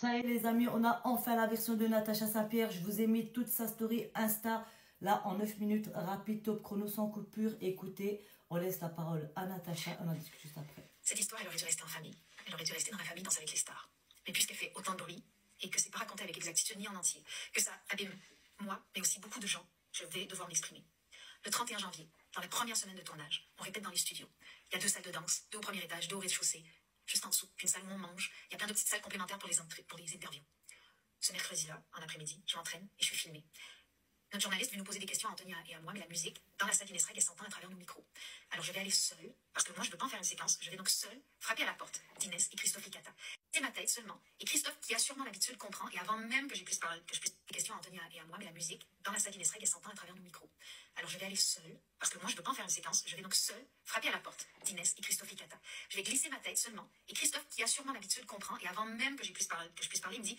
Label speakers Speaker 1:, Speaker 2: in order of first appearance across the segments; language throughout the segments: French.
Speaker 1: Ça y est les amis, on a enfin la version de Natacha Saint-Pierre. Je vous ai mis toute sa story Insta. Là, en 9 minutes, rapide, top chrono, sans coupure. Écoutez, on laisse la parole à Natacha. On en discute juste après.
Speaker 2: Cette histoire, elle aurait dû rester en famille. Elle aurait dû rester dans la famille Danse avec les stars. Mais puisqu'elle fait autant de bruit, et que c'est pas raconté avec exactitude ni en entier, que ça abîme moi, mais aussi beaucoup de gens, je vais devoir m'exprimer. Le 31 janvier, dans la première semaine de tournage, on répète dans les studios. Il y a 2 salles de danse, 2 au premier étage, 2 au rez-de-chaussée, juste en dessous, une salle où on mange. Il y a plein de petites salles complémentaires pour les interviews. Ce mercredi-là, en après-midi, je m'entraîne et je suis filmée. Notre journaliste veut nous poser des questions à Anthony et à moi, mais la musique, dans la salle d'Inès Reg, elle s'entend à travers nos micros. Alors je vais aller seule, parce que moi je ne peux pas en faire une séquence, je vais donc seule frapper à la porte d'Inès et Christophe Licata. C'est ma tête seulement. Et Christophe, qui a sûrement l'habitude, comprend, et avant même que je puisse poser des questions à Anthony et à moi, mais la musique, dans la salle d'Inès Reg, elle s'entend à travers nos micros. Alors je vais aller seule, parce que moi je ne peux pas en faire une séquence, je vais donc seule frapper à la porte d'Inès et Christophe Licata. Je vais glisser ma tête seulement, et Christophe, qui a sûrement l'habitude, comprend, et avant même que je puisse parler, il me dit: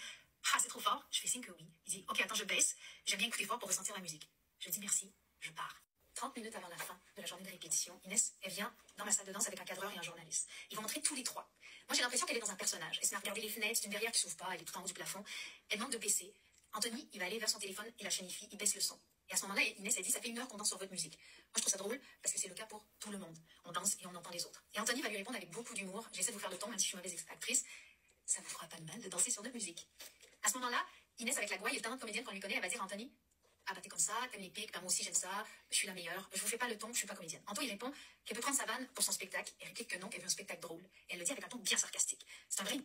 Speaker 2: ah, c'est trop fort. Je fais signe que oui. Il dit: ok, attends, je baisse. J'aime bien écouter fort pour ressentir la musique. Je dis merci, je pars. 30 minutes avant la fin de la journée de répétition, Inès, elle vient dans ma salle de danse avec un cadreur et un journaliste. Ils vont montrer tous les 3. Moi, j'ai l'impression qu'elle est dans un personnage. Elle se met à regarder les fenêtres, c'est une verrière qui s'ouvre pas, elle est tout en haut du plafond. Elle demande de baisser. Anthony, il va aller vers son téléphone et la chaîne IFI, il baisse le son. Et à ce moment-là, Inès, elle dit: ça fait 1 heure qu'on danse sur votre musique. Moi, je trouve ça drôle parce que c'est le cas pour tout le monde. On danse et on entend les autres. Et Anthony va lui répondre avec beaucoup d'humour: j'essaie de vous faire le ton, même si je suis mauvaise actrice. Ça vous fera pas de mal de danser sur notre musique. À ce moment-là, Inès, avec la gouaille et le talent de comédienne qu'on lui connaît, elle va dire à Anthony: ah bah t'es comme ça, t'aimes les pics, bah moi aussi j'aime ça, je suis la meilleure, je vous fais pas le ton, je suis pas comédienne. Anto, il répond qu'elle peut prendre sa vanne pour son spectacle, et réplique que non, qu'elle veut un spectacle drôle. Et elle le dit avec un ton bien sarcastique. C'est un vrai et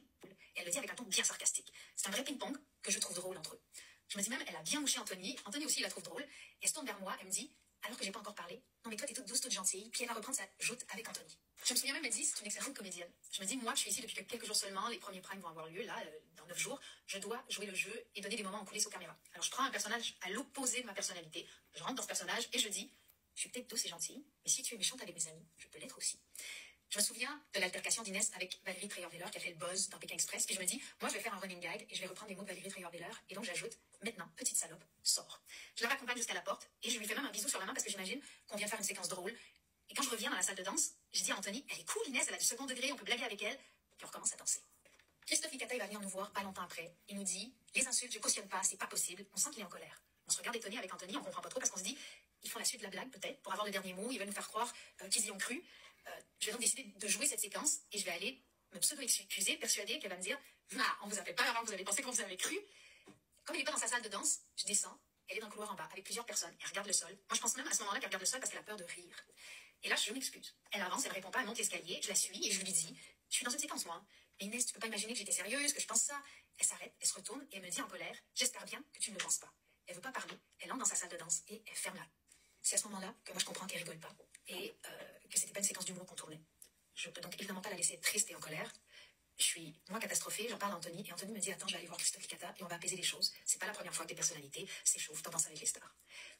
Speaker 2: elle le dit avec un ton bien sarcastique. C'est un vrai ping-pong que je trouve drôle entre eux. Je me dis même, elle a bien mouché Anthony. Anthony aussi, il la trouve drôle. Et elle se tourne vers moi, elle me dit, alors que j'ai pas encore parlé: non mais toi t'es toute douce, toute gentille. Puis elle va reprendre sa joute avec Anthony. Je me souviens même, elle dit: c'est une excellente comédienne. Je me dis, moi je suis ici depuis quelques jours seulement, les premiers primes vont avoir lieu, là, dans 9 jours. Je dois jouer le jeu et donner des moments en coulisses aux caméras. Alors je prends un personnage à l'opposé de ma personnalité. Je rentre dans ce personnage et je dis: je suis peut-être douce et gentille, mais si tu es méchante avec mes amis, je peux l'être aussi. Je me souviens de l'altercation d'Inès avec Valérie Trierweiler qui a fait le buzz dans Pékin Express. Puis je me dis, moi je vais faire un running gag et je vais reprendre les mots de Valérie Trierweiler. Et donc j'ajoute: maintenant, petite salope, sors. Je la raccompagne jusqu'à la porte et je lui fais même un bisou sur la main parce que j'imagine qu'on vient faire une séquence drôle. Et quand je reviens dans la salle de danse, je dis à Anthony: elle est cool Inès, elle a du second degré, on peut blaguer avec elle. Puis on recommence à danser. Christophe Licata, il va venir nous voir pas longtemps après. Il nous dit: les insultes, je cautionne pas, c'est pas possible. On sent qu'il est en colère. On se regarde étonné avec Anthony, on comprend pas trop parce qu'on se dit: ils font la suite de la blague peut-être pour avoir le dernier mot, ils veulent nous faire croire qu'ils y ont cru. Je vais donc décider de jouer cette séquence et je vais aller me pseudo-excuser, persuadée qu'elle va me dire: ah, on vous avait pas avant, vous avez pensé qu'on vous avait cru. Comme il n'est pas dans sa salle de danse, je descends. Elle est dans le couloir en bas avec plusieurs personnes. Elle regarde le sol. Moi, je pense même à ce moment-là qu'elle regarde le sol parce qu'elle a peur de rire. Et là, je m'excuse. Elle avance, elle répond pas, elle monte l'escalier. Je la suis et je lui dis: je suis dans une séquence, moi. Mais Inès, tu peux pas imaginer que j'étais sérieuse, que je pense ça. Elle s'arrête, elle se retourne et elle me dit en colère: j'espère bien que tu ne le penses pas. Elle veut pas parler. Elle entre dans sa salle de danse et elle ferme la. C'est à ce moment-là que moi je comprends qu'elle rigole pas et que c'était pas une séquence d'humour qu'on tournait. Je peux donc évidemment pas la laisser triste et en colère. Je suis, moi, catastrophée, j'en parle à Anthony, et Anthony me dit: attends, je vais aller voir Christophe Licata, et on va apaiser les choses. C'est pas la première fois que des personnalités s'échauffent dans Danse avec les stars.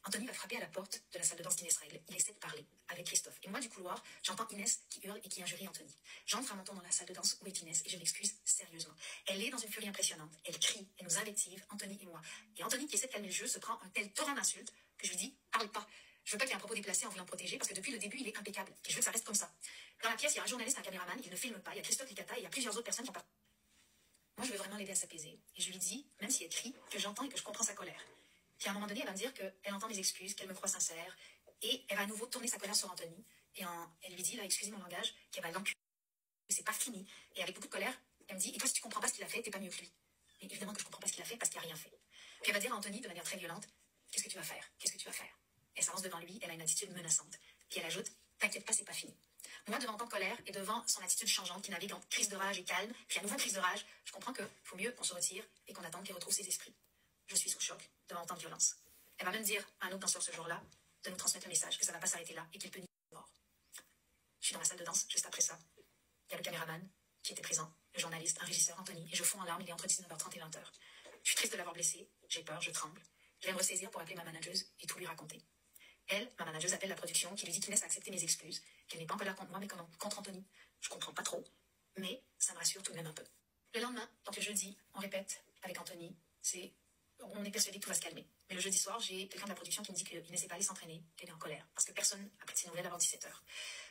Speaker 2: Anthony va frapper à la porte de la salle de danse d'Inès Reg. Il essaie de parler avec Christophe. Et moi, du couloir, j'entends Inès qui hurle et qui injurie Anthony. J'entre à mon tour dans la salle de danse où est Inès, et je m'excuse sérieusement. Elle est dans une furie impressionnante. Elle crie, elle nous invective, Anthony et moi. Et Anthony, qui essaie de calmer le jeu, se prend un tel torrent d'insultes que je lui dis: parle pas. Je veux pas qu'il y ait un propos déplacé en voulant me protéger, parce que depuis le début, il est impeccable. Et je veux que ça reste comme ça. Dans la pièce, il y a un journaliste, un caméraman, il ne filme pas, il y a Christophe Licata, et il y a plusieurs autres personnes qui ont parlé. Moi, je veux vraiment l'aider à s'apaiser. Et je lui dis, même si elle crie, que j'entends et que je comprends sa colère. Puis à un moment donné, elle va me dire qu'elle entend mes excuses, qu'elle me croit sincère, et elle va à nouveau tourner sa colère sur Anthony. Et elle lui dit, là, excusez mon langage, qu'elle va l'enculer, que c'est pas fini. Et avec beaucoup de colère, elle me dit: et toi, si tu comprends pas ce qu'il a fait, t'es pas mieux que lui. Et évidemment que je comprends pas ce qu'il a fait parce qu'il a rien fait. Puis elle va dire à Anthony de manière très violente: qu'est-ce que tu vas faire? Qu'est-ce que tu vas faire? Elle s'avance devant lui, elle a une attitude menaçante. Puis elle ajoute: t'inquiète pas, c'est pas fini. Moi, devant tant de colère et devant son attitude changeante qui navigue entre crise de rage et calme, puis à nouveau crise de rage, je comprends qu'il faut mieux qu'on se retire et qu'on attende qu'il retrouve ses esprits. Je suis sous choc devant tant de violence. Elle va même dire à un autre danseur ce jour-là de nous transmettre le message que ça va pas s'arrêter là et qu'il peut ni mort. Je suis dans la salle de danse juste après ça. Il y a le caméraman qui était présent, le journaliste, un régisseur, Anthony, et je fonds en larmes. Il est entre 19h30 et 20h. Je suis triste de l'avoir blessé, j'ai peur, je tremble. Je vais me ressaisir pour appeler ma manageuse et tout lui raconter. Elle, ma manageuse, appelle la production qui lui dit qu'Inès a accepté mes excuses, qu'elle n'est pas en colère contre moi mais contre Anthony. Je comprends pas trop, mais ça me rassure tout de même un peu. Le lendemain, donc le jeudi, on répète avec Anthony, on est persuadé que tout va se calmer. Mais le jeudi soir, j'ai quelqu'un de la production qui me dit qu'Inès n'est pas allée s'entraîner, qu'elle est en colère, parce que personne n'a pris de ses nouvelles avant 17h.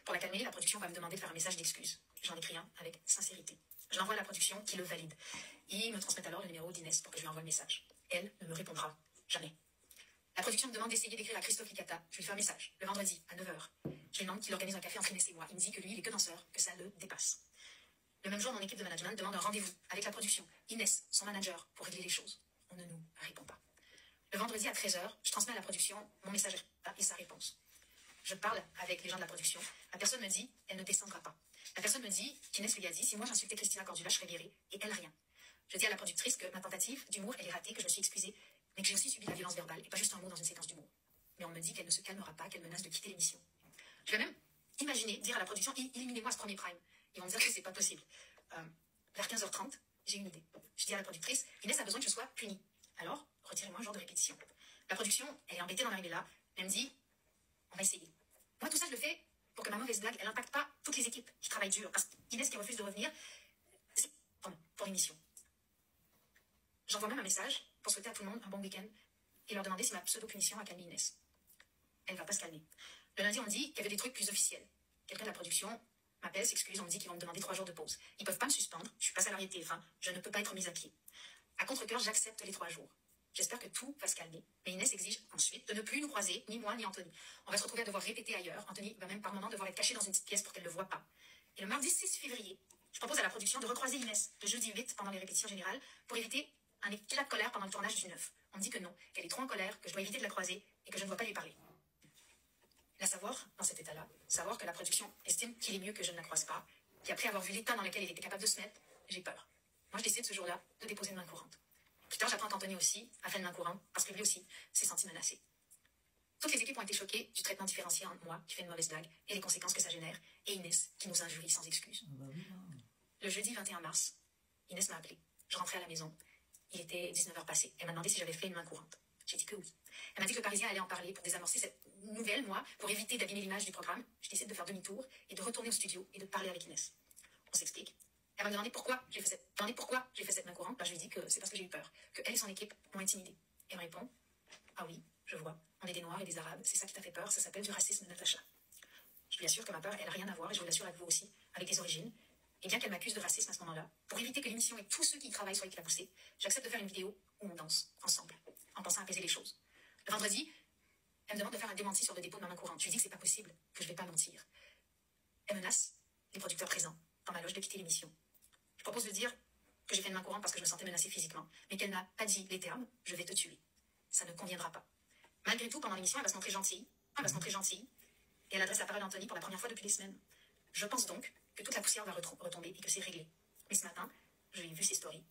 Speaker 2: Pour la calmer, la production va me demander de faire un message d'excuse. J'en écris un avec sincérité. Je l'envoie à la production qui le valide. Ils me transmettent alors le numéro d'Inès pour que je lui envoie le message. Elle ne me répondra jamais. La production me demande d'essayer d'écrire à Christophe Licata. Je lui fais un message, le vendredi, à 9 h. Je lui demande qu'il organise un café entre Inès et moi. Il me dit que lui, il est que danseur, que ça le dépasse. Le même jour, mon équipe de management demande un rendez-vous avec la production. Inès, son manager, pour régler les choses. On ne nous répond pas. Le vendredi à 13 h, je transmets à la production mon message et sa réponse. Je parle avec les gens de la production. La personne me dit, elle ne descendra pas. La personne me dit qu'Inès lui a dit, si moi j'insultais Christina Cordula, je serais virée, et elle rien. Je dis à la productrice que ma tentative d'humour, elle est ratée, que je me suis excusée, mais que j'ai aussi subi de la violence verbale, et pas juste un mot dans une séquence d'humour. Mais on me dit qu'elle ne se calmera pas, qu'elle menace de quitter l'émission. Je vais même imaginer dire à la production, éliminez-moi ce premier prime. Ils vont me dire que c'est pas possible. Vers 15 h 30, j'ai une idée. Je dis à la productrice, Inès a besoin que je sois punie. Alors, retirez-moi un jour de répétition. La production, elle est embêtée d'en arriver là. Elle me dit, on va essayer. Moi, tout ça, je le fais pour que ma mauvaise blague, elle n'impacte pas toutes les équipes qui travaillent dur. Parce qu'Inès qui refuse de revenir, c'est pour l'émission. J'envoie même un message pour souhaiter à tout le monde un bon week-end et leur demander si ma pseudo-punition a calmé Inès. Elle ne va pas se calmer. Le lundi, on me dit qu'il y avait des trucs plus officiels. Quelqu'un de la production m'appelle, s'excuse, on me dit qu'ils vont me demander 3 jours de pause. Ils ne peuvent pas me suspendre, je suis pas salariée de TF1, je ne peux pas être mise à pied. À contre-cœur, j'accepte les 3 jours. J'espère que tout va se calmer. Mais Inès exige ensuite de ne plus nous croiser, ni moi, ni Anthony. On va se retrouver à devoir répéter ailleurs. Anthony va même par moment devoir être caché dans une petite pièce pour qu'elle ne le voie pas. Et le mardi 6 février, je propose à la production de recroiser Inès le jeudi 8 pendant les répétitions générales pour éviter un éclat de colère pendant le tournage du 9. On me dit que non, qu'elle est trop en colère, que je dois éviter de la croiser et que je ne dois pas lui parler. La savoir, dans cet état-là, savoir que la production estime qu'il est mieux que je ne la croise pas, qu'après avoir vu l'état dans lequel il était capable de se mettre, j'ai peur. Moi, je décide ce jour-là de déposer une main courante. Plus tard, j'apprends qu'Anthony aussi a fait une main courante parce que lui aussi s'est senti menacé. Toutes les équipes ont été choquées du traitement différencié entre moi, qui fait une mauvaise blague, et les conséquences que ça génère, et Inès, qui nous injurie sans excuse. Le jeudi 21 mars, Inès m'a appelé. Je rentrais à la maison. Il était 19 h passées. Elle m'a demandé si j'avais fait une main courante. J'ai dit que oui. Elle m'a dit que le Parisien allait en parler pour désamorcer cette nouvelle, moi, pour éviter d'abîmer l'image du programme. Je décide de faire demi-tour et de retourner au studio et de parler avec Inès. On s'explique. Elle m'a demandé pourquoi j'ai fait cette main courante. Je lui ai dit que c'est parce que j'ai eu peur, qu'elle et son équipe m'ont intimidée. Elle me répond, ah oui, je vois, on est des Noirs et des Arabes, c'est ça qui t'a fait peur, ça s'appelle du racisme, Natacha. Je lui assure que ma peur, elle n'a rien à voir, et je vous l'assure avec vous aussi, avec les origines. Et bien qu'elle m'accuse de racisme à ce moment-là, pour éviter que l'émission et tous ceux qui y travaillent soient éclaboussés, j'accepte de faire une vidéo où on danse, ensemble, en pensant apaiser les choses. Le vendredi, elle me demande de faire un démenti sur le dépôt de ma main courante. Je lui dis que c'est pas possible, que je vais pas mentir. Elle menace les producteurs présents dans ma loge de quitter l'émission. Je propose de dire que j'ai fait une main courante parce que je me sentais menacée physiquement, mais qu'elle n'a pas dit les termes « je vais te tuer ». Ça ne conviendra pas. Malgré tout, pendant l'émission, elle va se montrer gentille, et elle adresse la parole à Anthony pour la première fois depuis des semaines. Je pense donc que toute la poussière va retomber et que c'est réglé. Mais ce matin, j'ai vu ses stories.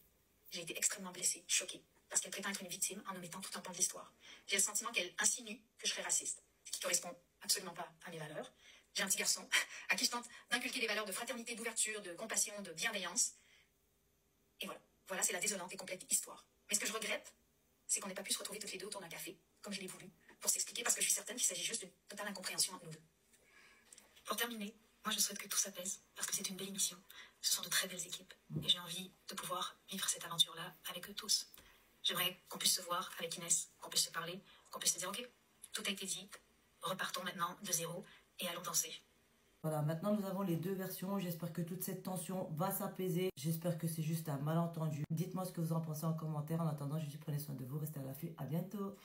Speaker 2: J'ai été extrêmement blessée, choquée, parce qu'elle prétend être une victime en omettant tout un pan de l'histoire. J'ai le sentiment qu'elle insinue que je serais raciste, ce qui ne correspond absolument pas à mes valeurs. J'ai un petit garçon à qui je tente d'inculquer des valeurs de fraternité, d'ouverture, de compassion, de bienveillance. Et voilà. Voilà, c'est la désolante et complète histoire. Mais ce que je regrette, c'est qu'on n'ait pas pu se retrouver toutes les deux autour d'un café, comme je l'ai voulu, pour s'expliquer, parce que je suis certaine qu'il s'agit juste d'une totale incompréhension entre nous deux. Pour terminer, moi je souhaite que tout s'apaise, parce que c'est une belle émission. Ce sont de très belles équipes, et j'ai envie de pouvoir vivre cette aventure-là avec eux tous. J'aimerais qu'on puisse se voir avec Inès, qu'on puisse se parler, qu'on puisse se dire, ok, tout a été dit, repartons maintenant de zéro, et allons danser.
Speaker 1: Voilà, maintenant nous avons les deux versions. J'espère que toute cette tension va s'apaiser. J'espère que c'est juste un malentendu. Dites-moi ce que vous en pensez en commentaire. En attendant, je vous dis prenez soin de vous, restez à l'affût. À bientôt.